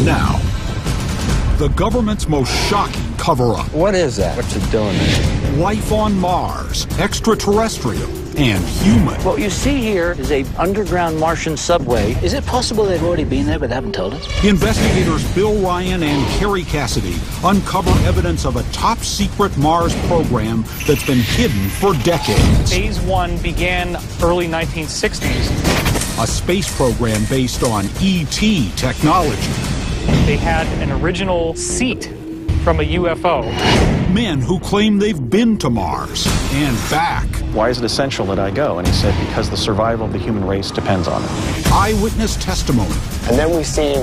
Now, the government's most shocking cover-up. What is that? What's it doing there? Life on Mars, extraterrestrial and human. What you see here is a underground Martian subway. Is it possible they've already been there but haven't told us? Investigators Bill Ryan and Carrie Cassidy uncover evidence of a top-secret Mars program that's been hidden for decades. Phase 1 began early 1960s. A space program based on ET technology. They had an original seat from a UFO. Men who claim they've been to Mars and back. Why is it essential that I go? And he said, because the survival of the human race depends on it. Eyewitness testimony. And then we see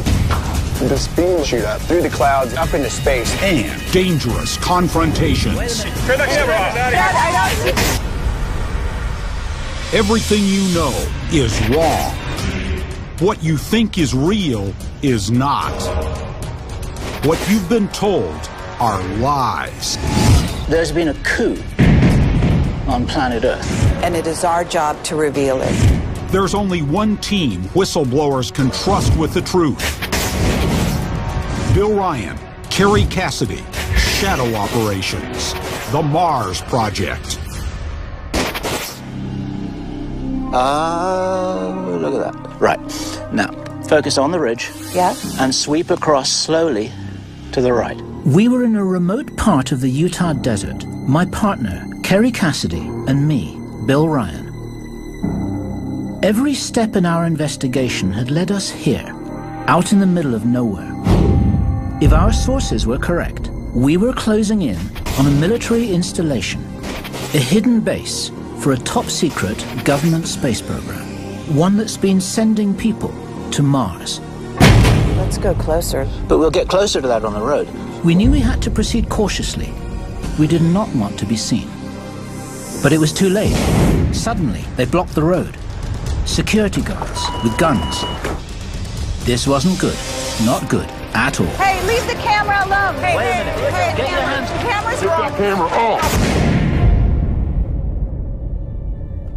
this beam shoot up through the clouds, up into space. And dangerous confrontations. Turn the camera off. Everything you know is wrong. What you think is real is not. What you've been told are lies. There's been a coup on planet Earth. And it is our job to reveal it. There's only one team whistleblowers can trust with the truth. Bill Ryan, Carrie Cassidy, Shadow Operations, The Mars Project. Look at that. Right. Now, focus on the ridge. Yeah? And sweep across slowly to the right. We were in a remote part of the Utah desert. My partner, Carrie Cassidy, and me, Bill Ryan. Every step in our investigation had led us here, out in the middle of nowhere. If our sources were correct, we were closing in on a military installation, a hidden base for a top-secret government space program, one that's been sending people to Mars. Let's go closer. But we'll get closer to that on the road. We knew we had to proceed cautiously. We did not want to be seen. But it was too late. Suddenly, they blocked the road. Security guards with guns. This wasn't good. Not good at all. Hey, leave the camera alone. Hey, Wait a minute. Hey, Get your hands. the camera's wrong. Camera off.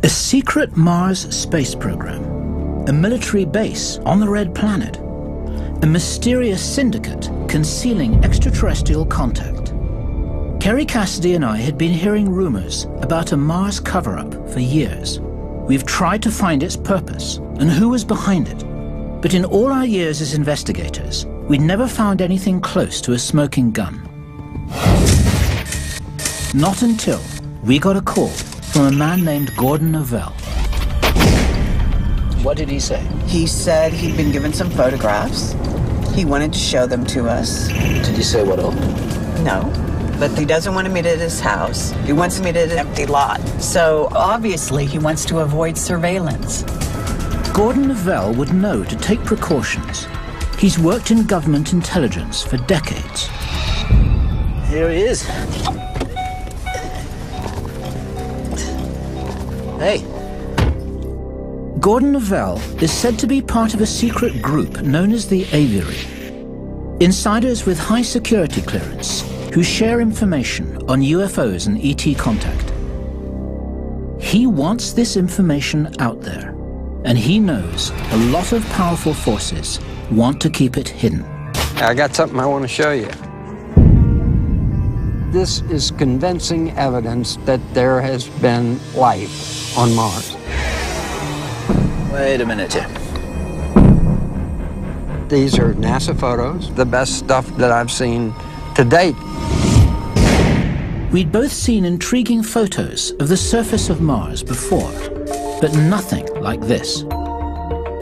A secret Mars space program. A military base on the Red Planet. A mysterious syndicate concealing extraterrestrial contact. Carrie Cassidy and I had been hearing rumors about a Mars cover-up for years. We've tried to find its purpose and who was behind it. But in all our years as investigators, we'd never found anything close to a smoking gun. Not until we got a call from a man named Gordon Novell. What did he say? He said he'd been given some photographs. He wanted to show them to us. Did he say what else? No, but he doesn't want to meet at his house. He wants to meet at an empty lot. So obviously he wants to avoid surveillance. Gordon Novell would know to take precautions. He's worked in government intelligence for decades. Here he is. Hey. Gordon Novell is said to be part of a secret group known as the Aviary. Insiders with high security clearance who share information on UFOs and ET contact. He wants this information out there, and he knows a lot of powerful forces want to keep it hidden. I got something I want to show you. This is convincing evidence that there has been life on Mars. Wait a minute here. These are NASA photos, the best stuff that I've seen to date. We'd both seen intriguing photos of the surface of Mars before, but nothing like this.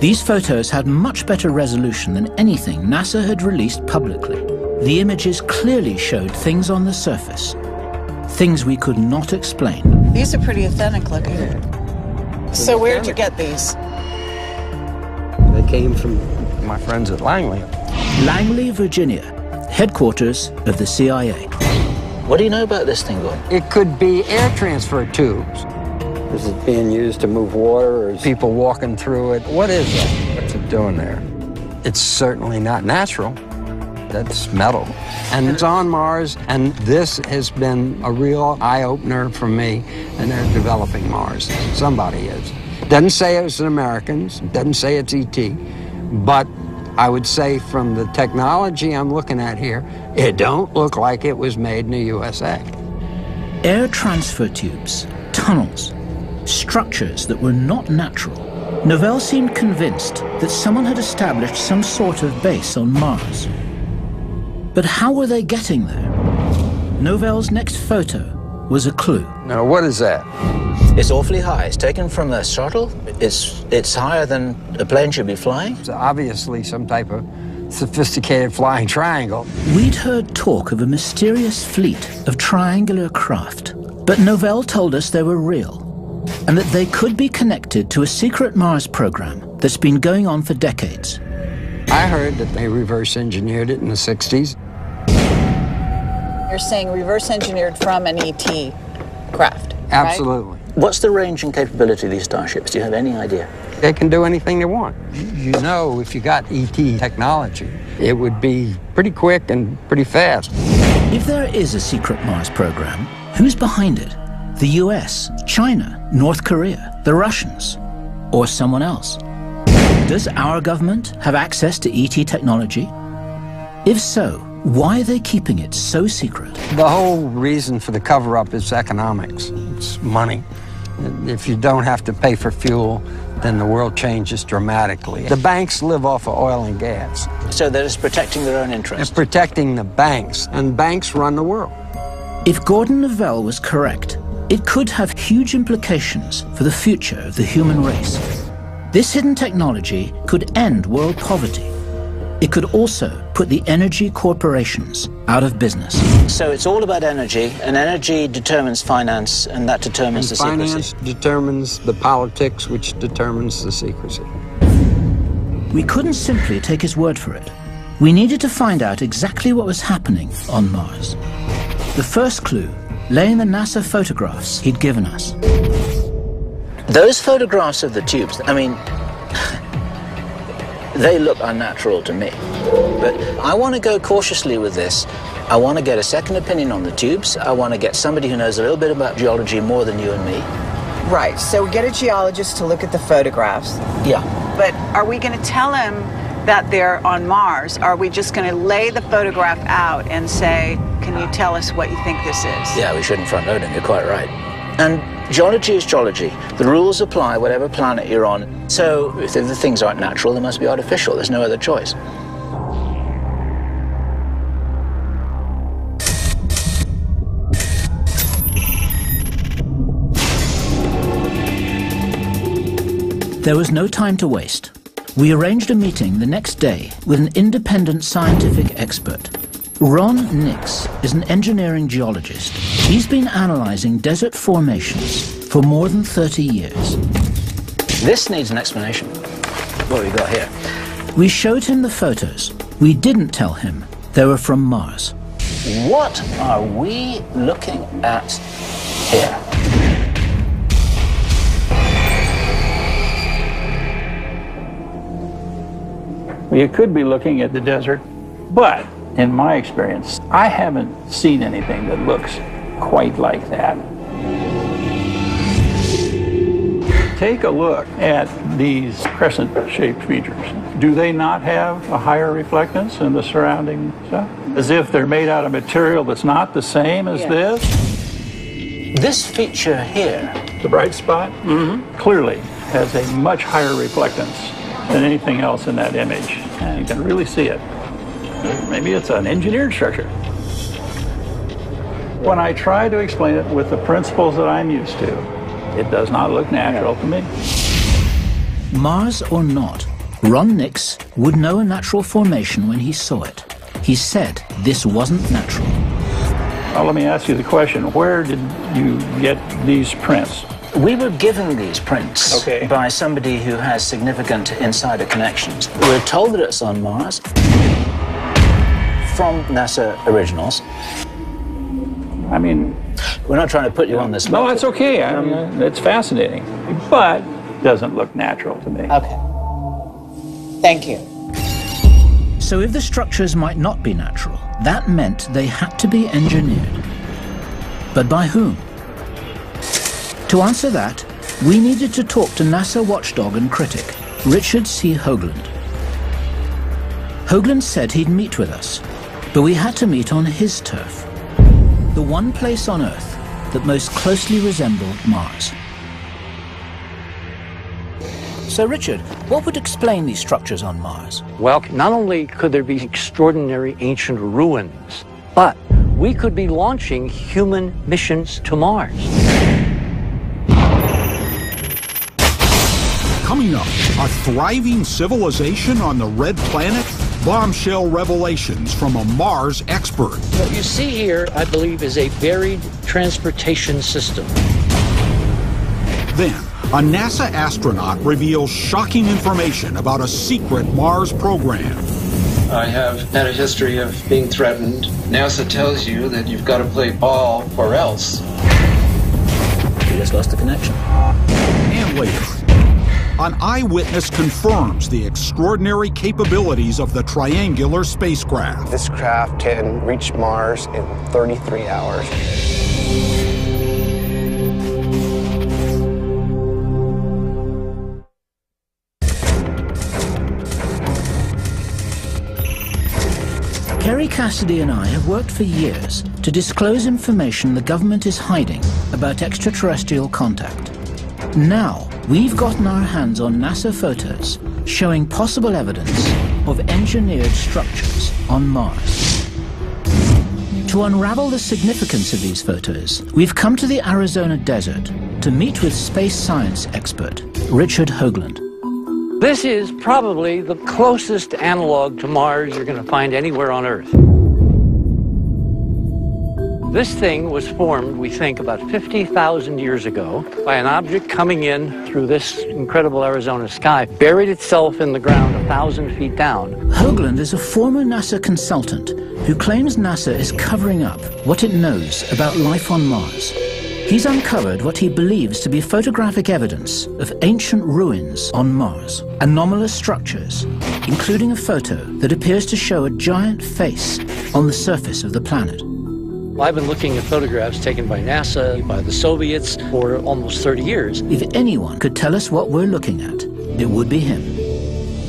These photos had much better resolution than anything NASA had released publicly. The images clearly showed things on the surface, things we could not explain. These are pretty authentic looking. So where'd you get these? They came from my friends at Langley. Langley, Virginia, headquarters of the CIA. What do you know about this thing, Gordon? It could be air transfer tubes. Is it being used to move water, or is people walking through it? What is that? What's it doing there? It's certainly not natural. That's metal. And it's on Mars, and this has been a real eye-opener for me, and they're developing Mars. Somebody is. Doesn't say it's an Americans, doesn't say it's ET, but I would say from the technology I'm looking at here, it don't look like it was made in the USA. Air transfer tubes, tunnels, structures that were not natural. Novell seemed convinced that someone had established some sort of base on Mars. But how were they getting there? Novell's next photo was a clue. Now, what is that? It's awfully high. It's taken from a shuttle. It's higher than a plane should be flying. It's obviously some type of sophisticated flying triangle. We'd heard talk of a mysterious fleet of triangular craft, but Novell told us they were real, and that they could be connected to a secret Mars program that's been going on for decades. I heard that they reverse engineered it in the 60s. You're saying reverse engineered from an ET craft, Absolutely. right? What's the range and capability of these starships? Do you have any idea? They can do anything they want. You know, if you got ET technology, it would be pretty quick and pretty fast. If there is a secret Mars program, who's behind it? The US, China, North Korea, the Russians, or someone else? Does our government have access to ET technology? If so, why are they keeping it so secret? The whole reason for the cover-up is economics. It's money. If you don't have to pay for fuel, then the world changes dramatically. The banks live off of oil and gas. So they're just protecting their own It's interests. protecting the banks, and banks run the world. If Gordon Novell was correct, it could have huge implications for the future of the human race. This hidden technology could end world poverty. It could also put the energy corporations out of business. So it's all about energy, and energy determines finance, and that determines the Finance secrecy. determines the politics, which determines the secrecy. We couldn't simply take his word for it. We needed to find out exactly what was happening on Mars. The first clue lay in the NASA photographs he'd given us. Those photographs of the tubes, I mean, they look unnatural to me. But I want to go cautiously with this. I want to get a second opinion on the tubes. I want to get somebody who knows a little bit about geology more than you and me. Right, so get a geologist to look at the photographs. Yeah. But are we going to tell him that they're on Mars? Are we just going to lay the photograph out and say, can you tell us what you think this is? Yeah, we shouldn't front load him, you're quite right. And geology is geology. The rules apply whatever planet you're on. So if the things aren't natural, they must be artificial. There's no other choice. There was no time to waste. We arranged a meeting the next day with an independent scientific expert. Ron Nix is an engineering geologist. He's been analyzing desert formations for more than 30 years. This needs an explanation. What have we got here? We showed him the photos. We didn't tell him they were from Mars. What are we looking at here? You could be looking at the desert, but in my experience, I haven't seen anything that looks quite like that. Take a look at these crescent-shaped features. Do they not have a higher reflectance than the surrounding stuff? As if they're made out of material that's not the same as this? This feature here, The bright spot, clearly has a much higher reflectance than anything else in that image. And you can really see it. Maybe it's an engineered structure. When I try to explain it with the principles that I'm used to, it does not look natural to me. Mars or not, Ron Nix would know a natural formation when he saw it. He said this wasn't natural. Well, let me ask you the question, where did you get these prints? we were given these prints by somebody who has significant insider connections. We're told that it's on Mars from NASA originals. I mean, we're not trying to put you on this. No, that's okay. I mean, it's fascinating, but it doesn't look natural to me. Okay. Thank you. So if the structures might not be natural, that meant they had to be engineered. But by whom? To answer that, we needed to talk to NASA watchdog and critic, Richard C. Hoagland. Hoagland said he'd meet with us, but we had to meet on his turf, the one place on Earth that most closely resembled Mars. So, Richard, what would explain these structures on Mars? Well, not only could there be extraordinary ancient ruins, but we could be launching human missions to Mars. Coming up, a thriving civilization on the Red Planet? Bombshell revelations from a Mars expert. What you see here, I believe, is a buried transportation system. Then, a NASA astronaut reveals shocking information about a secret Mars program. I have had a history of being threatened. NASA tells you that you've got to play ball or else. We just lost the connection. And later, an eyewitness confirms the extraordinary capabilities of the triangular spacecraft. This craft can reach Mars in 33 hours. Kerry Cassidy and I have worked for years to disclose information the government is hiding about extraterrestrial contact. Now, we've gotten our hands on NASA photos showing possible evidence of engineered structures on Mars. To unravel the significance of these photos, we've come to the Arizona desert to meet with space science expert Richard Hoagland. This is probably the closest analog to Mars you're going to find anywhere on Earth. This thing was formed, we think, about 50,000 years ago by an object coming in through this incredible Arizona sky, buried itself in the ground 1,000 feet down. Hoagland is a former NASA consultant who claims NASA is covering up what it knows about life on Mars. He's uncovered what he believes to be photographic evidence of ancient ruins on Mars, anomalous structures, including a photo that appears to show a giant face on the surface of the planet. I've been looking at photographs taken by NASA, by the Soviets, for almost 30 years. If anyone could tell us what we're looking at, it would be him.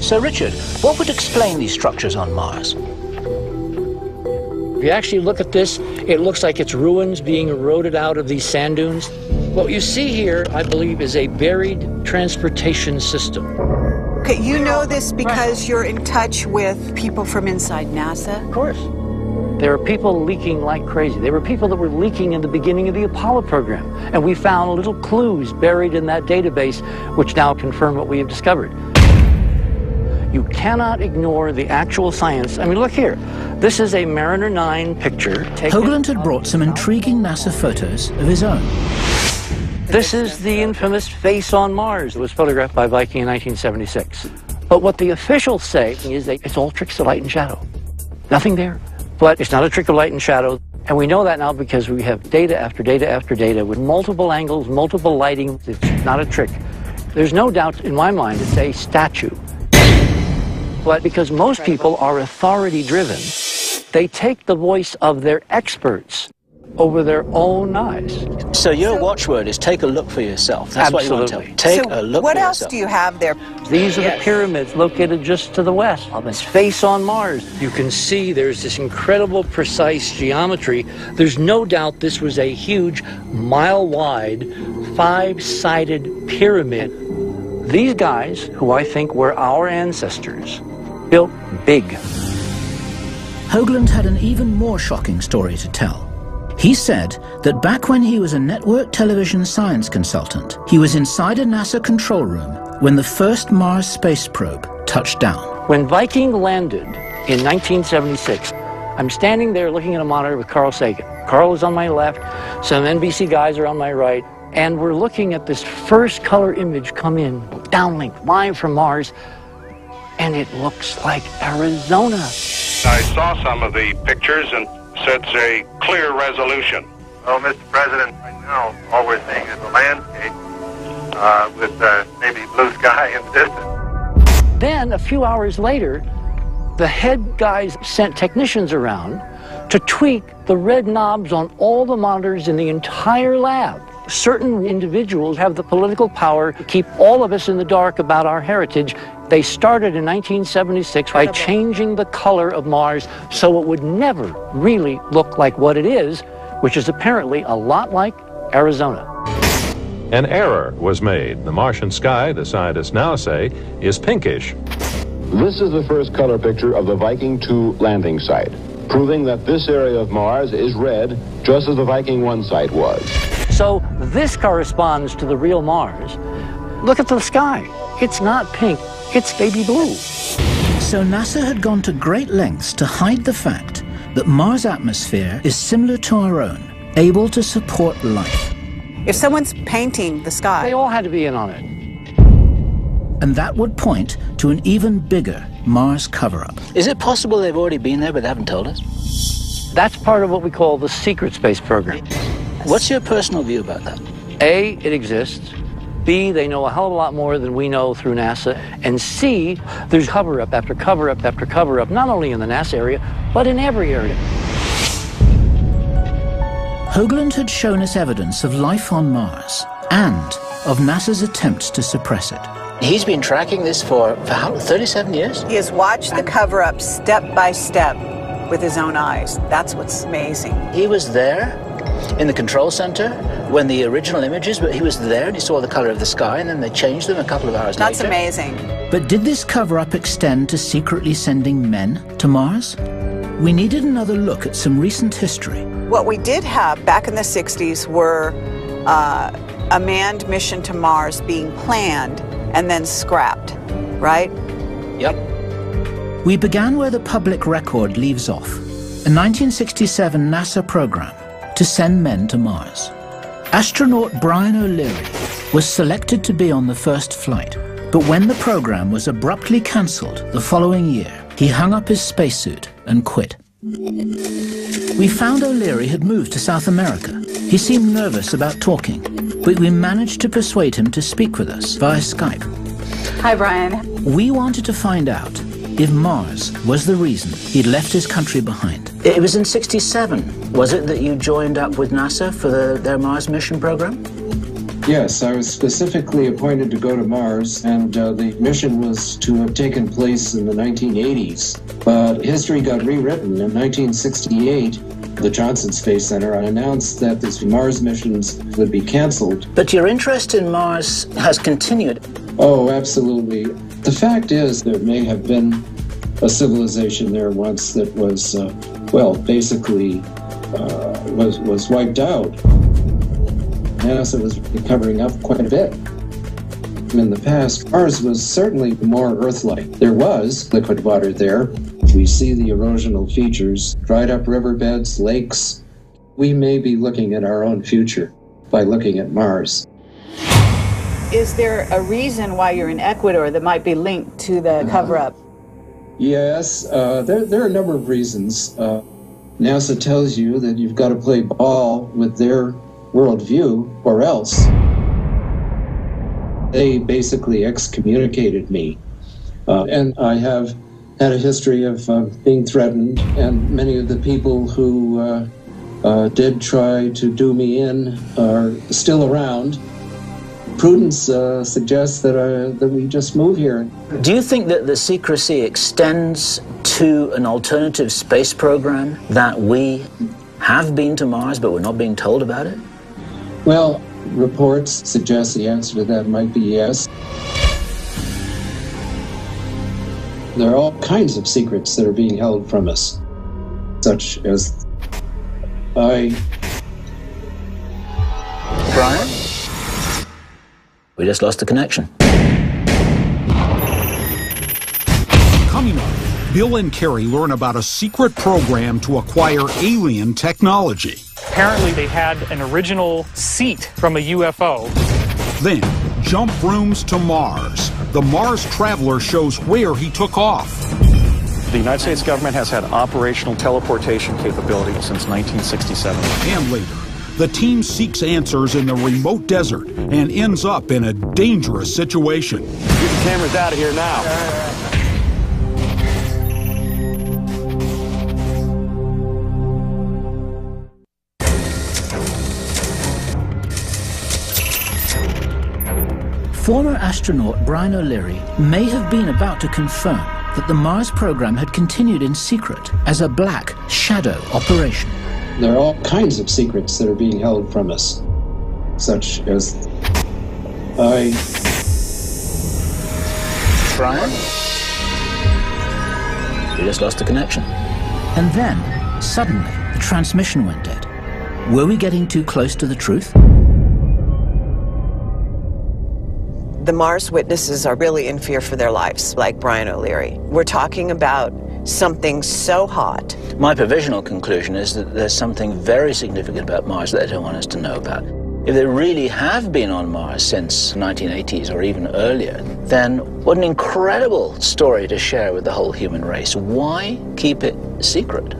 So, Richard, what would explain these structures on Mars? If you actually look at this, it looks like it's ruins being eroded out of these sand dunes. What you see here, I believe, is a buried transportation system. Okay, you know this because you're in touch with people from inside NASA? Of course. There are people leaking like crazy. There were people that were leaking in the beginning of the Apollo program, and we found little clues buried in that database, which now confirm what we have discovered. You cannot ignore the actual science. I mean, look here. This is a Mariner 9 picture. Hoagland had brought some intriguing NASA photos of his own. This is the infamous face on Mars. It was photographed by Viking in 1976. But what the officials say is that it's all tricks of light and shadow. Nothing there. But it's not a trick of light and shadow. And we know that now because we have data after data after data with multiple angles, multiple lighting. It's not a trick. There's no doubt in my mind it's a statue. But because most people are authority-driven, they take the voice of their experts over their own eyes. So your watchword is take a look for yourself. That's Absolutely. what you want to tell me. Take a look what for else yourself. do you have there? These are the pyramids located just to the west of this face on Mars. You can see there's this incredible precise geometry. There's no doubt this was a huge, mile-wide, 5-sided pyramid. These guys, who I think were our ancestors, built big. Hoagland had an even more shocking story to tell. He said that back when he was a network television science consultant, he was inside a NASA control room when the first Mars space probe touched down. When Viking landed in 1976, I'm standing there looking at a monitor with Carl Sagan. Carl is on my left, some NBC guys are on my right, and we're looking at this first color image come in, downlink, live from Mars, and it looks like Arizona. I saw some of the pictures and said it's a clear resolution. Well, Mr. President, right now, all we're seeing is a landscape with maybe blue sky in the distance. Then, a few hours later, the head guys sent technicians around to tweak the red knobs on all the monitors in the entire lab. Certain individuals have the political power to keep all of us in the dark about our heritage. They started in 1976 by changing the color of Mars so it would never really look like what it is, which is apparently a lot like Arizona. An error was made. The Martian sky, the scientists now say, is pinkish. This is the first color picture of the Viking 2 landing site, proving that this area of Mars is red, just as the Viking 1 site was. So this corresponds to the real Mars. Look at the sky. It's not pink, it's baby blue. So NASA had gone to great lengths to hide the fact that Mars' atmosphere is similar to our own, able to support life. If someone's painting the sky, they all had to be in on it. And that would point to an even bigger Mars cover-up. Is it possible they've already been there but they haven't told us? That's part of what we call the secret space program. What's your personal view about that? A, it exists. B, they know a hell of a lot more than we know through NASA. And C, there's cover-up after cover-up after cover-up, not only in the NASA area, but in every area. Hoagland had shown us evidence of life on Mars and of NASA's attempts to suppress it. He's been tracking this for how, 37 years? He has watched the cover-up step by step with his own eyes. That's what's amazing. He was there in the control center when the original images, but he was there and he saw the color of the sky, and then they changed them a couple of hours later. That's amazing. But did this cover-up extend to secretly sending men to Mars? We needed another look at some recent history. What we did have back in the 60s were a manned mission to Mars being planned and then scrapped, right? Yep. We began where the public record leaves off, a 1967 NASA program to send men to Mars. Astronaut Brian O'Leary was selected to be on the first flight, but when the program was abruptly cancelled the following year, he hung up his spacesuit and quit. We found O'Leary had moved to South America. He seemed nervous about talking, but we managed to persuade him to speak with us via Skype. Hi, Brian. We wanted to find out if Mars was the reason he'd left his country behind. It was in '67, was it, that you joined up with NASA for their Mars mission program? Yes, I was specifically appointed to go to Mars, and the mission was to have taken place in the 1980s. But history got rewritten. In 1968, the Johnson Space Center announced that these Mars missions would be canceled. But your interest in Mars has continued. Oh, absolutely. The fact is, there may have been a civilization there once that was, basically was wiped out. NASA was covering up quite a bit. In the past, Mars was certainly more Earth-like. There was liquid water there. We see the erosional features, dried up riverbeds, lakes. We may be looking at our own future by looking at Mars. Is there a reason why you're in Ecuador that might be linked to the cover-up? Yes, there are a number of reasons. NASA tells you that you've got to play ball with their worldview, or else. They basically excommunicated me. And I have had a history of being threatened, and many of the people who did try to do me in are still around. Prudence suggests that we just move here. Do you think that the secrecy extends to an alternative space program, that we have been to Mars but we're not being told about it? Well, reports suggest the answer to that might be yes. There are all kinds of secrets that are being held from us, such as Brian? We just lost the connection. Coming up, Bill and Carrie learn about a secret program to acquire alien technology. Apparently they had an original seat from a UFO. Then, jump rooms to Mars. The Mars traveler shows where he took off. The United States government has had operational teleportation capability since 1967. And later, the team seeks answers in the remote desert and ends up in a dangerous situation. Get the cameras out of here now. former astronaut Brian O'Leary may have been about to confirm that the Mars program had continued in secret as a black shadow operation. There are all kinds of secrets that are being held from us, such as Brian? We just lost the connection. And then, suddenly, the transmission went dead. Were we getting too close to the truth? The Mars witnesses are really in fear for their lives, like Brian O'Leary. We're talking about something so hot. My provisional conclusion is that there's something very significant about Mars that they don't want us to know about. If they really have been on Mars since the 1980s or even earlier, then what an incredible story to share with the whole human race. Why keep it secret?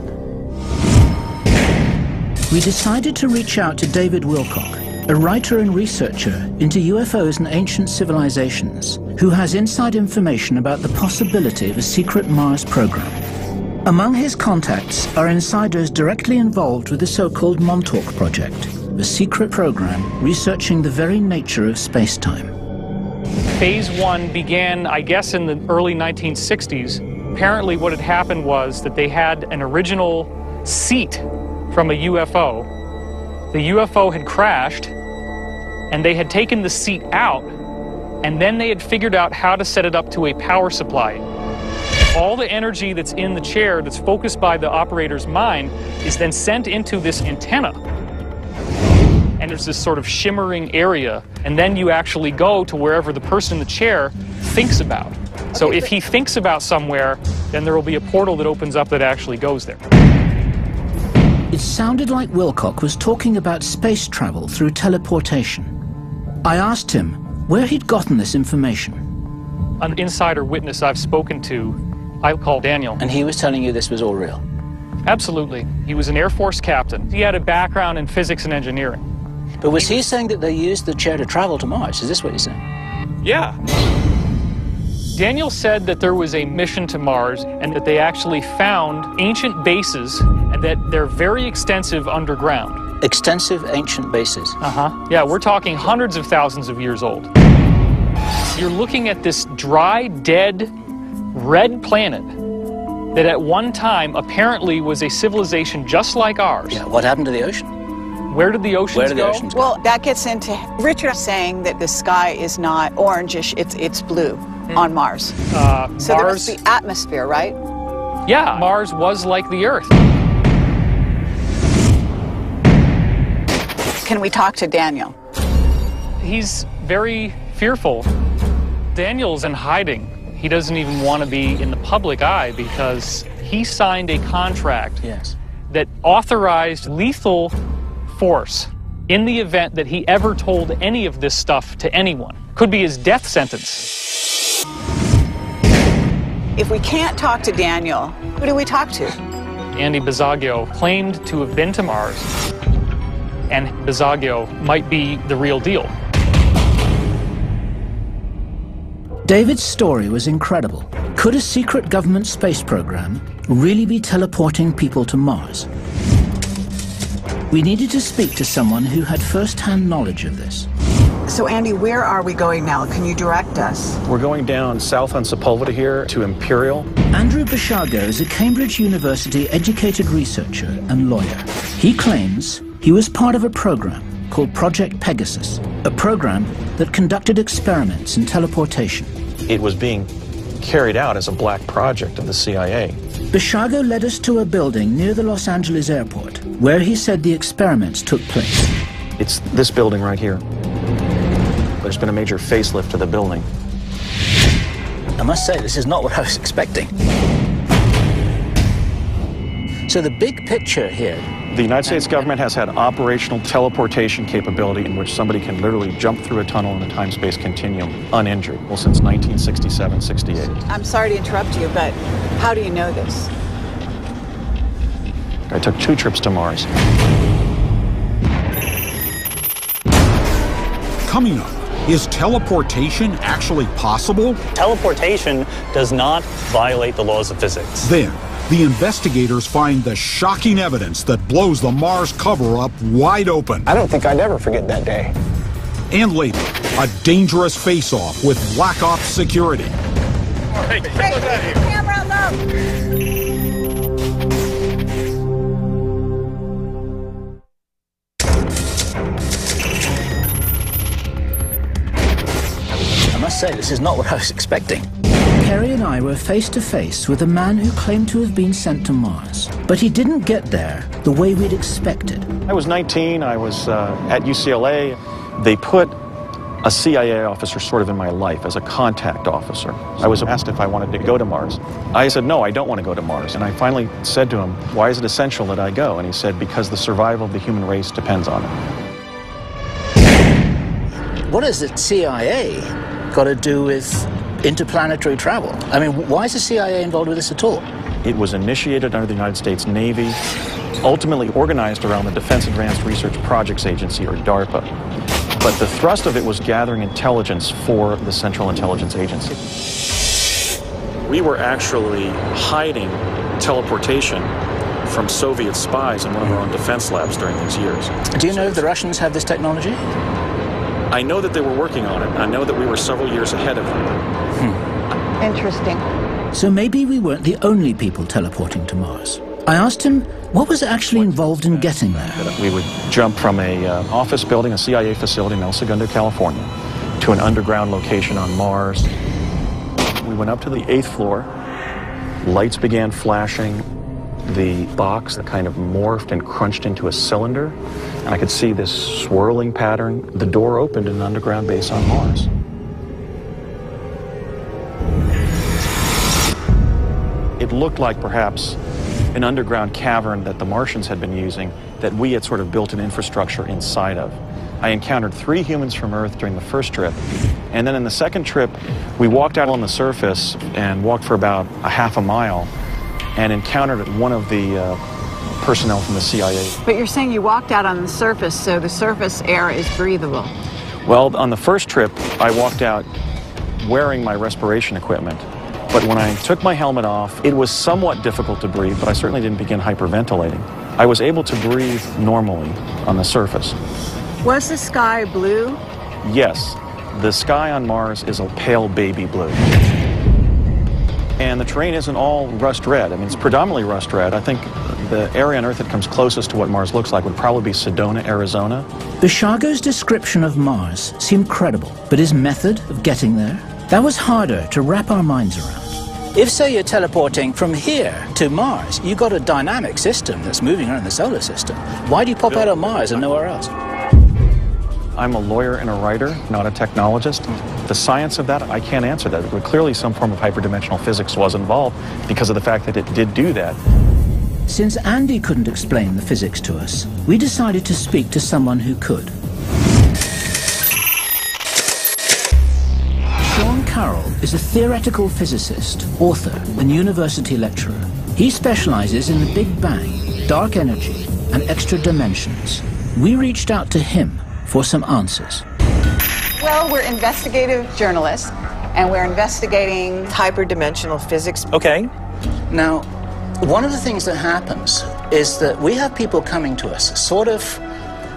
We decided to reach out to David Wilcock, a writer and researcher into UFOs and ancient civilizations, who has inside information about the possibility of a secret Mars program. Among his contacts are insiders directly involved with the so-called Montauk Project, a secret program researching the very nature of space-time. Phase 1 began, I guess, in the early 1960s. Apparently what had happened was that they had an original seat from a UFO. The UFO had crashed, and they had taken the seat out, and then they had figured out how to set it up to a power supply. All the energy that's in the chair, that's focused by the operator's mind, is then sent into this antenna. And there's this sort of shimmering area, and then you actually go to wherever the person in the chair thinks about. So if he thinks about somewhere, then there will be a portal that opens up that actually goes there. It sounded like Wilcock was talking about space travel through teleportation. I asked him where he'd gotten this information. An insider witness I've spoken to, I call Daniel. And he was telling you this was all real? Absolutely. He was an Air Force captain. He had a background in physics and engineering. But was he saying that they used the chair to travel to Mars? Is this what you're saying? Yeah. Daniel said that there was a mission to Mars and that they actually found ancient bases and that they're very extensive underground. Extensive ancient bases? Uh-huh. Yeah, we're talking hundreds of thousands of years old. You're looking at this dry, dead, red planet that at one time apparently was a civilization just like ours. Yeah, what happened to the ocean? Where did the oceans go? Well, that gets into Richard saying that the sky is not orangish, it's blue on Mars. So there must be atmosphere, right? Yeah, Mars was like the Earth. Can we talk to Daniel? He's very fearful. Daniel's in hiding. He doesn't even want to be in the public eye because he signed a contract that authorized lethal force in the event that he ever told any of this stuff to anyone. Could be his death sentence. If we can't talk to Daniel, who do we talk to? Andy Bisaggio claimed to have been to Mars, and Bisaggio might be the real deal. David's story was incredible. Could a secret government space program really be teleporting people to Mars? We needed to speak to someone who had first-hand knowledge of this. So Andy, where are we going now? Can you direct us? We're going down south on Sepulveda here to Imperial. Andrew Bisaggio is a Cambridge University educated researcher and lawyer. He claims he was part of a program called Project Pegasus, a program that conducted experiments in teleportation. It was being carried out as a black project of the CIA. Bisaggio led us to a building near the Los Angeles airport, where he said the experiments took place. It's this building right here. There's been a major facelift to the building. I must say, this is not what I was expecting. So the big picture here... The United States government has had operational teleportation capability in which somebody can literally jump through a tunnel in the time-space continuum uninjured, well, since 1967-68. I'm sorry to interrupt you, but how do you know this? I took 2 trips to Mars. Coming up, is teleportation actually possible? Teleportation does not violate the laws of physics. Then, the investigators find the shocking evidence that blows the Mars cover-up wide open. I don't think I'd ever forget that day. And later, a dangerous face-off with Black Ops security. Hey, camera low. I must say, this is not what I was expecting. Kerry and I were face to face with a man who claimed to have been sent to Mars, but he didn't get there the way we'd expected. I was 19, I was at UCLA. They put a CIA officer sort of in my life as a contact officer. I was asked if I wanted to go to Mars. I said, no, I don't want to go to Mars. And I finally said to him, why is it essential that I go? And he said, because the survival of the human race depends on it. What has the CIA got to do with interplanetary travel? I mean, why is the CIA involved with this at all? It was initiated under the United States Navy, ultimately organized around the Defense Advanced Research Projects Agency, or DARPA. But the thrust of it was gathering intelligence for the Central Intelligence Agency. We were actually hiding teleportation from Soviet spies in one of our own defense labs during these years. Do you know if the Russians have this technology? I know that they were working on it. I know that we were several years ahead of them. Interesting. So maybe we weren't the only people teleporting to Mars. I asked him what was actually involved in getting there. We would jump from an office building, a CIA facility in El Segundo, California, to an underground location on Mars. We went up to the 8th floor. Lights began flashing. The box that kind of morphed and crunched into a cylinder, and I could see this swirling pattern. The door opened in an underground base on Mars. It looked like perhaps an underground cavern that the Martians had been using, that we had sort of built an infrastructure inside of. I encountered 3 humans from Earth during the first trip, and then in the second trip, we walked out on the surface and walked for about a half a mile and encountered one of the personnel from the CIA. But you're saying you walked out on the surface, so the surface air is breathable. Well, on the first trip, I walked out wearing my respiration equipment. But when I took my helmet off, it was somewhat difficult to breathe, but I certainly didn't begin hyperventilating. I was able to breathe normally on the surface. Was the sky blue? Yes, the sky on Mars is a pale baby blue. And the terrain isn't all rust red. I mean, it's predominantly rust red. I think the area on Earth that comes closest to what Mars looks like would probably be Sedona, Arizona. Bichargo's description of Mars seemed credible, but his method of getting there, that was harder to wrap our minds around. If, say, you're teleporting from here to Mars, you've got a dynamic system that's moving around the solar system. Why do you pop out of Mars and nowhere else? I'm a lawyer and a writer, not a technologist. The science of that, I can't answer that. But clearly some form of hyperdimensional physics was involved because of the fact that it did do that. Since Andy couldn't explain the physics to us, we decided to speak to someone who could. Sean Carroll is a theoretical physicist, author, and university lecturer. He specializes in the Big Bang, dark energy, and extra dimensions. We reached out to him for some answers. Well, we're investigative journalists, and we're investigating hyperdimensional physics. Okay. Now, one of the things that happens is that we have people coming to us sort of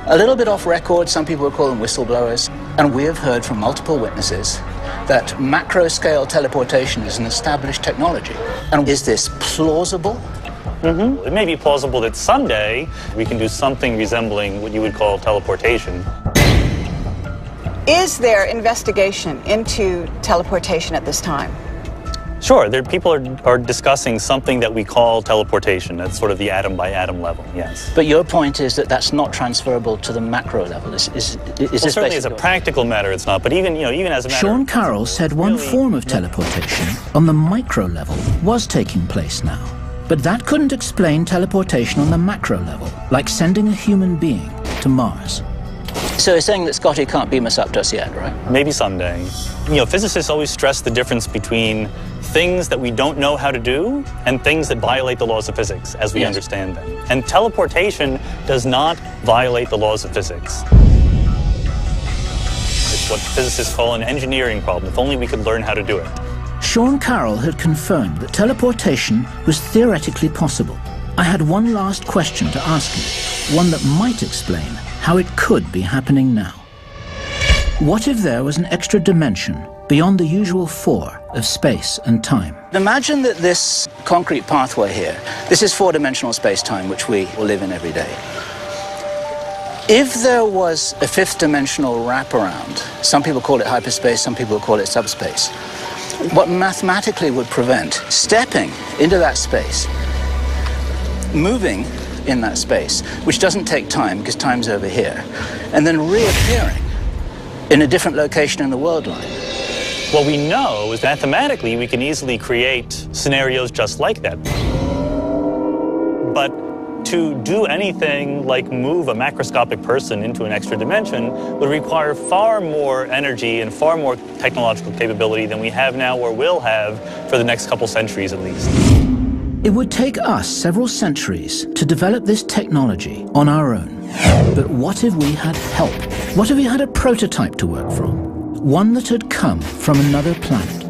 a little bit off record. Some people would call them whistleblowers, and we have heard from multiple witnesses that macro-scale teleportation is an established technology. And is this plausible? It may be plausible that someday we can do something resembling what you would call teleportation. Is there investigation into teleportation at this time? Sure, people are discussing something that we call teleportation. That's sort of the atom by atom level, yes. But your point is that that's not transferable to the macro level. Is certainly as a practical matter it's not, but even as a matter Sean Carroll said one form of teleportation on the micro level was taking place now. But that couldn't explain teleportation on the macro level, like sending a human being to Mars. So you're saying that Scotty can't beam us up to us yet, right? Maybe someday. Physicists always stress the difference between things that we don't know how to do and things that violate the laws of physics as we understand them. And teleportation does not violate the laws of physics. It's what physicists call an engineering problem, if only we could learn how to do it. Sean Carroll had confirmed that teleportation was theoretically possible. I had one last question to ask him, one that might explain how it could be happening now. What if there was an extra dimension beyond the usual four of space and time? Imagine that this concrete pathway here, this is four-dimensional space-time, which we live in every day. If there was a fifth-dimensional wraparound, some people call it hyperspace, some people call it subspace, what mathematically would prevent stepping into that space, moving in that space, which doesn't take time because time's over here, and then reappearing in a different location in the world line. What we know is mathematically we can easily create scenarios just like that. But to do anything like move a macroscopic person into an extra dimension would require far more energy and far more technological capability than we have now or will have for the next couple centuries at least. It would take us several centuries to develop this technology on our own. But what if we had help? What if we had a prototype to work from? One that had come from another planet.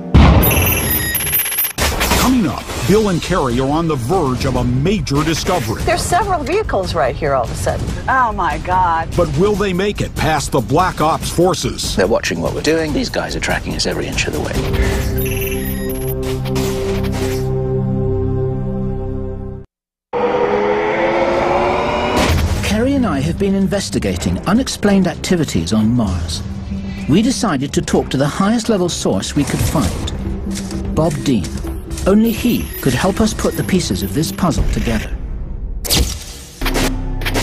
Coming up, Bill and Carrie are on the verge of a major discovery. There's several vehicles right here all of a sudden. Oh my God. But will they make it past the Black Ops forces? They're watching what we're doing. These guys are tracking us every inch of the way. Carrie and I have been investigating unexplained activities on Mars. We decided to talk to the highest level source we could find, Bob Dean. Only he could help us put the pieces of this puzzle together.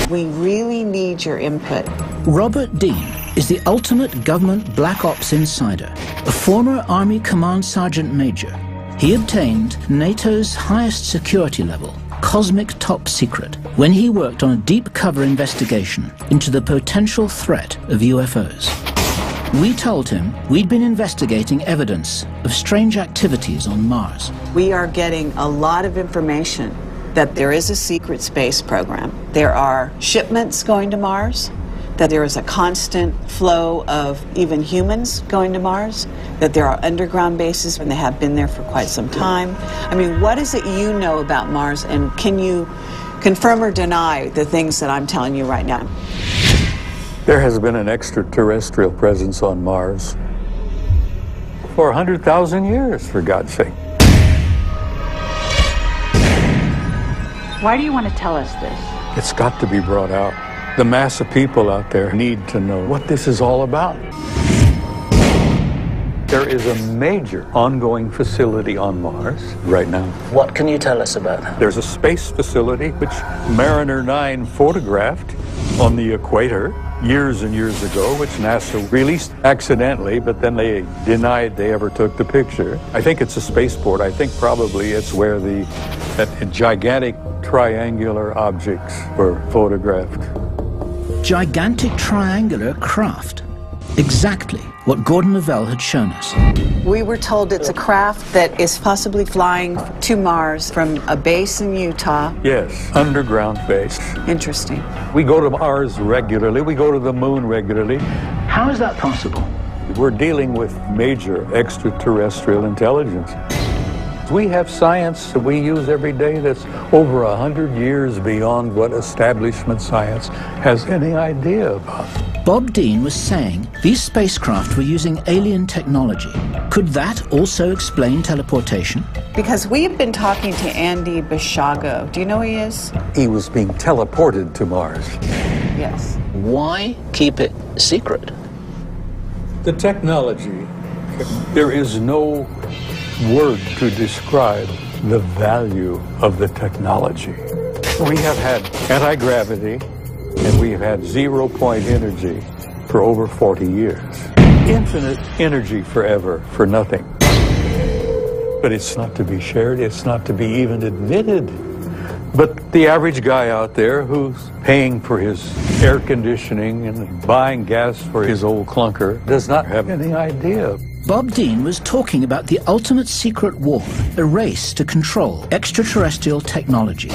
We really need your input. Robert Dean is the ultimate government Black Ops insider, a former Army Command Sergeant Major. He obtained NATO's highest security level, Cosmic Top Secret, when he worked on a deep cover investigation into the potential threat of UFOs. We told him we'd been investigating evidence of strange activities on Mars. We are getting a lot of information that there is a secret space program. There are shipments going to Mars, that there is a constant flow of even humans going to Mars, that there are underground bases and they have been there for quite some time. I mean, what is it you know about Mars, and can you confirm or deny the things that I'm telling you right now? There has been an extraterrestrial presence on Mars for 100,000 years, for God's sake. Why do you want to tell us this? It's got to be brought out. The mass of people out there need to know what this is all about. There is a major ongoing facility on Mars right now. What can you tell us about that? There's a space facility which Mariner 9 photographed on the equator years and years ago, which NASA released accidentally, but then they denied they ever took the picture. I think it's a spaceport. I think probably it's where that gigantic triangular objects were photographed. Gigantic triangular craft. Exactly what Gordon Lavelle had shown us. We were told it's a craft that is possibly flying to Mars from a base in Utah. Yes, underground base. Interesting. We go to Mars regularly. We go to the moon regularly. How is that possible? We're dealing with major extraterrestrial intelligence. We have science that we use every day that's over 100 years beyond what establishment science has any idea about. Bob Dean was saying these spacecraft were using alien technology. Could that also explain teleportation? Because we've been talking to Andy Bishago. Do you know who he is? He was being teleported to Mars. Yes. Why keep it secret? The technology, there is no word to describe the value of the technology. We have had anti-gravity and we have had 0-point energy for over 40 years. Infinite energy forever for nothing. But it's not to be shared, it's not to be even admitted. But the average guy out there who's paying for his air conditioning and buying gas for his old clunker does not have any idea. Bob Dean was talking about the ultimate secret war, a race to control extraterrestrial technology,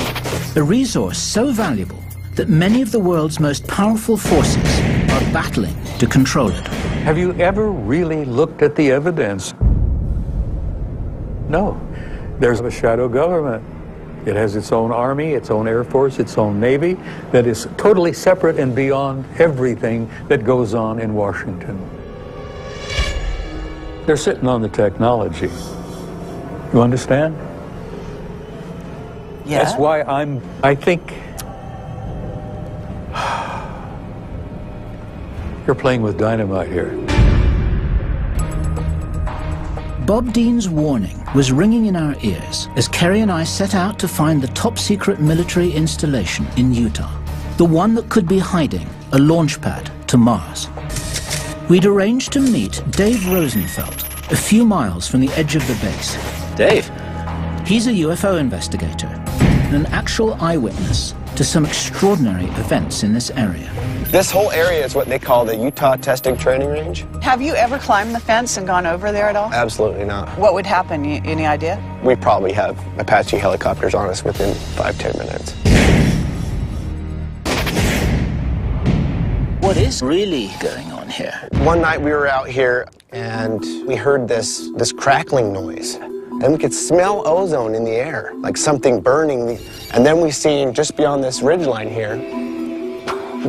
a resource so valuable that many of the world's most powerful forces are battling to control it. Have you ever really looked at the evidence? No. There's a shadow government. It has its own army, its own air force, its own navy that is totally separate and beyond everything that goes on in Washington. They're sitting on the technology. You understand? Yeah. That's why I think you're playing with dynamite here. Bob Dean's warning was ringing in our ears as Kerry and I set out to find the top-secret military installation in Utah, the one that could be hiding a launch pad to Mars. We'd arranged to meet Dave Rosenfeld a few miles from the edge of the base. Dave? He's a UFO investigator and an actual eyewitness to some extraordinary events in this area. This whole area is what they call the Utah Testing Training Range. Have you ever climbed the fence and gone over there at all? Absolutely not. What would happen? Any idea? We probably have Apache helicopters on us within 5-10 minutes. What is really going on here? One night we were out here and we heard this crackling noise. And we could smell ozone in the air, like something burning. And then we seen just beyond this ridgeline here,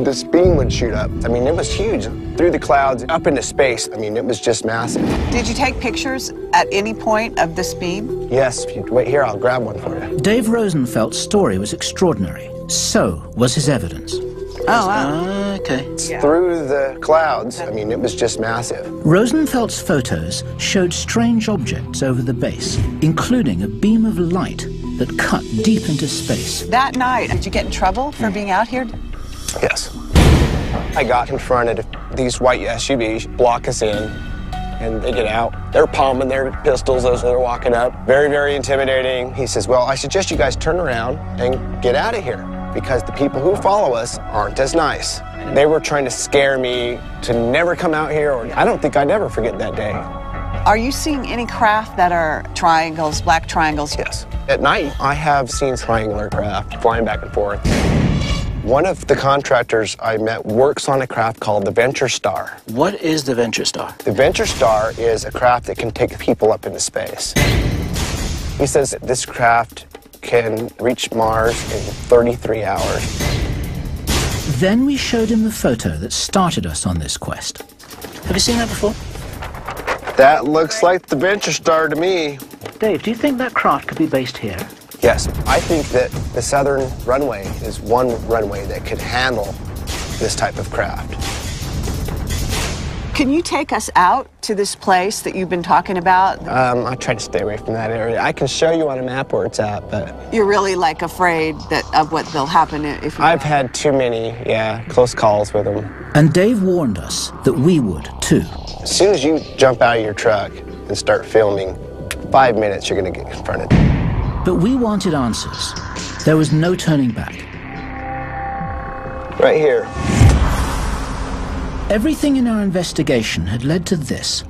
this beam would shoot up. I mean, it was huge. Through the clouds, up into space. I mean, it was just massive. Did you take pictures at any point of this beam? Yes, if you wait here, I'll grab one for you. Dave Rosenfeld's story was extraordinary. So was his evidence. Oh, wow. Okay. Yeah. Through the clouds, I mean, it was just massive. Rosenfeld's photos showed strange objects over the base, including a beam of light that cut deep into space. That night, did you get in trouble for being out here? Yes. I got confronted. These white SUVs block us in, and they get out. They're palming their pistols as they're walking up. Very, very intimidating. He says, well, I suggest you guys turn around and get out of here, because the people who follow us aren't as nice. They were trying to scare me to never come out here, or I don't think I'd ever forget that day. Are you seeing any craft that are triangles, black triangles? Yes. At night, I have seen triangular craft flying back and forth. One of the contractors I met works on a craft called the Venture Star. What is the Venture Star? The Venture Star is a craft that can take people up into space. He says that this craft can reach Mars in 33 hours. Then we showed him the photo that started us on this quest. Have you seen that before? That looks like the Venture Star to me. Dave, do you think that craft could be based here? Yes, I think that the southern runway is one runway that could handle this type of craft. Can you take us out to this place that you've been talking about? I try to stay away from that area. I can show you on a map where it's at, but... You're really, like, afraid of what will happen if you... I've had too many, close calls with them. And Dave warned us that we would, too. As soon as you jump out of your truck and start filming, 5 minutes you're going to get confronted. But we wanted answers. There was no turning back. Right here. Everything in our investigation had led to this.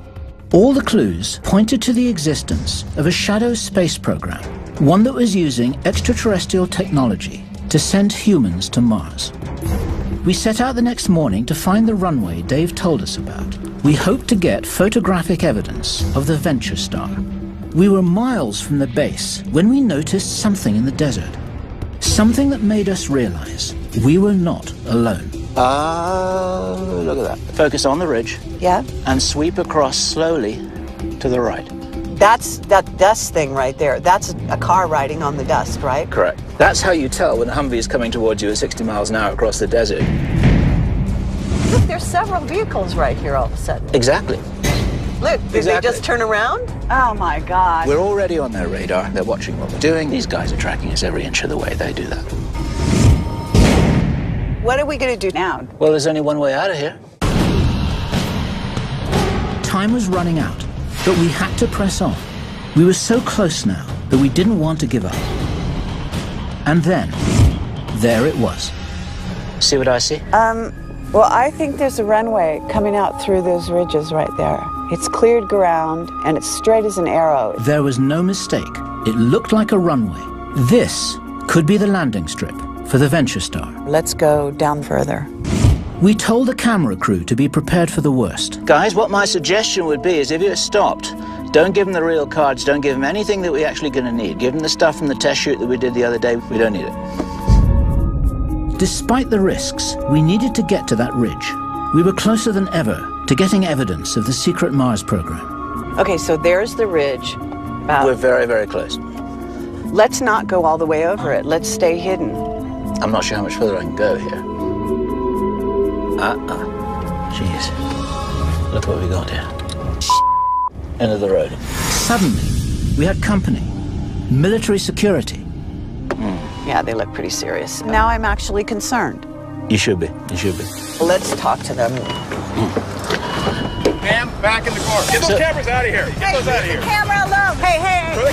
All the clues pointed to the existence of a shadow space program, one that was using extraterrestrial technology to send humans to Mars. We set out the next morning to find the runway Dave told us about. We hoped to get photographic evidence of the Venture Star. We were miles from the base when we noticed something in the desert. Something that made us realize we were not alone. Look at that. Focus on the ridge. Yeah. And sweep across slowly to the right. That's that dust thing right there. That's a car riding on the dust, right? Correct. That's how you tell when a Humvee is coming towards you at 60 miles an hour across the desert. Look, there's several vehicles right here all of a sudden. Exactly. Look, did they just turn around? Oh, my God. We're already on their radar. They're watching what we're doing. These guys are tracking us every inch of the way. They do that. What are we going to do now? Well, there's only one way out of here. Time was running out, but we had to press on. We were so close now that we didn't want to give up. And then, there it was. See what I see? Well, I think there's a runway coming out through those ridges right there. It's cleared ground, and it's straight as an arrow. There was no mistake. It looked like a runway. This could be the landing strip for the Venture Star. Let's go down further. We told the camera crew to be prepared for the worst. Guys, what my suggestion would be is if you're stopped, don't give them the real cards, don't give them anything that we're actually going to need. Give them the stuff from the test shoot that we did the other day. We don't need it. Despite the risks, we needed to get to that ridge. We were closer than ever to getting evidence of the secret Mars program. Okay, so there's the ridge. We're very, very close. Let's not go all the way over it. Let's stay hidden. I'm not sure how much further I can go here. Jeez. Look what we got here. End of the road. Suddenly, we had company. Military security. Yeah, they look pretty serious. Now I'm actually concerned. You should be. You should be. Let's talk to them. Ma'am, back in the car. Get those cameras out of here. Get those out of here. Camera alone. Hey. No, you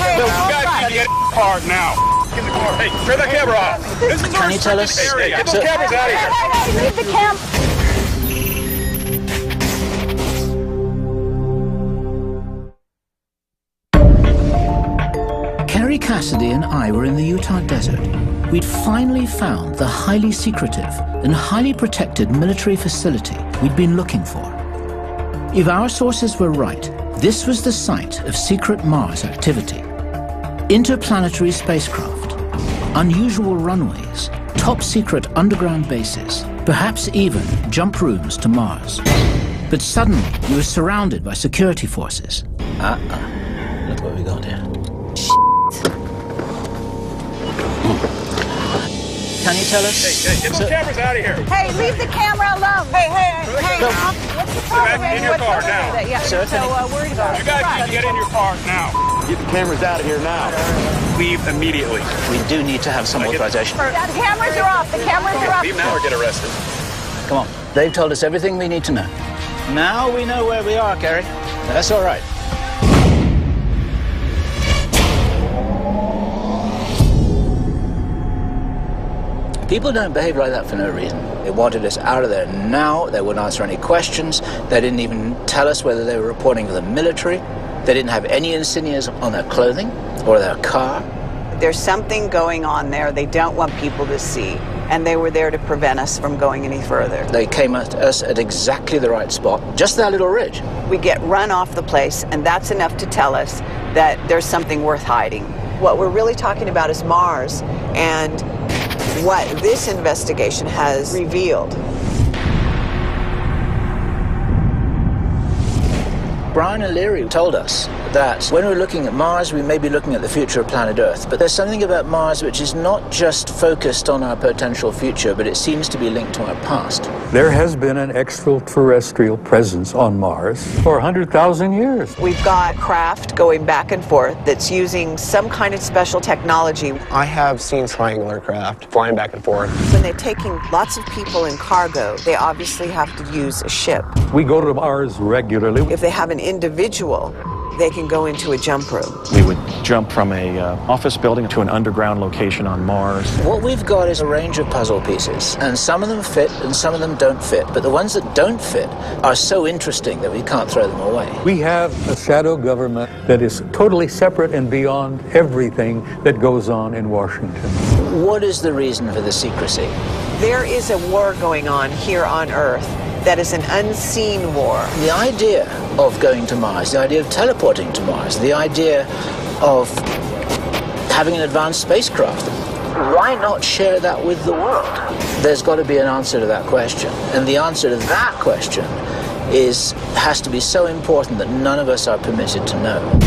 guys need to get in the car now. Get in the car. Hey, turn that camera off. This is a Can you tell us? area. Get those cameras out of here. Hey, leave the camera. Kerry Cassidy and I were in the Utah desert. We'd finally found the highly secretive and highly protected military facility we'd been looking for. If our sources were right, this was the site of secret Mars activity. Interplanetary spacecraft, unusual runways, top-secret underground bases, perhaps even jump rooms to Mars. But suddenly, we were surrounded by security forces. Look what we got here. Can you tell us? Hey, get those cameras out of here. Hey, leave the camera alone. Hey. What's the problem? Get in your car now. Yeah, so worried about it. You guys need to get in your car now. Get the cameras out of here now. Leave immediately. We do need to have some authorization. The cameras are off. The cameras are off. Leave now or get arrested. Come on. They've told us everything we need to know. Now we know where we are, Kerry. That's all right. People don't behave like that for no reason. They wanted us out of there now. They wouldn't answer any questions. They didn't even tell us whether they were reporting for the military. They didn't have any insignias on their clothing or their car. There's something going on there they don't want people to see, and they were there to prevent us from going any further. They came at us at exactly the right spot, just that little ridge. We get run off the place, and that's enough to tell us that there's something worth hiding. What we're really talking about is Mars, and what this investigation has revealed. Brian O'Leary told us that when we're looking at Mars, we may be looking at the future of planet Earth. But there's something about Mars which is not just focused on our potential future, but it seems to be linked to our past. There has been an extraterrestrial presence on Mars for 100,000 years. We've got craft going back and forth that's using some kind of special technology. I have seen triangular craft flying back and forth. When they're taking lots of people in cargo, they obviously have to use a ship. We go to Mars regularly. If they have an individual, they can go into a jump room. We would jump from a office building to an underground location on Mars. What we've got is a range of puzzle pieces, and some of them fit and some of them don't fit. But the ones that don't fit are so interesting that we can't throw them away. We have a shadow government that is totally separate and beyond everything that goes on in Washington. What is the reason for the secrecy? There is a war going on here on Earth that is an unseen war. The idea of going to Mars, the idea of teleporting to Mars, the idea of having an advanced spacecraft, why not share that with the world? There's got to be an answer to that question. And the answer to that question has to be so important that none of us are permitted to know.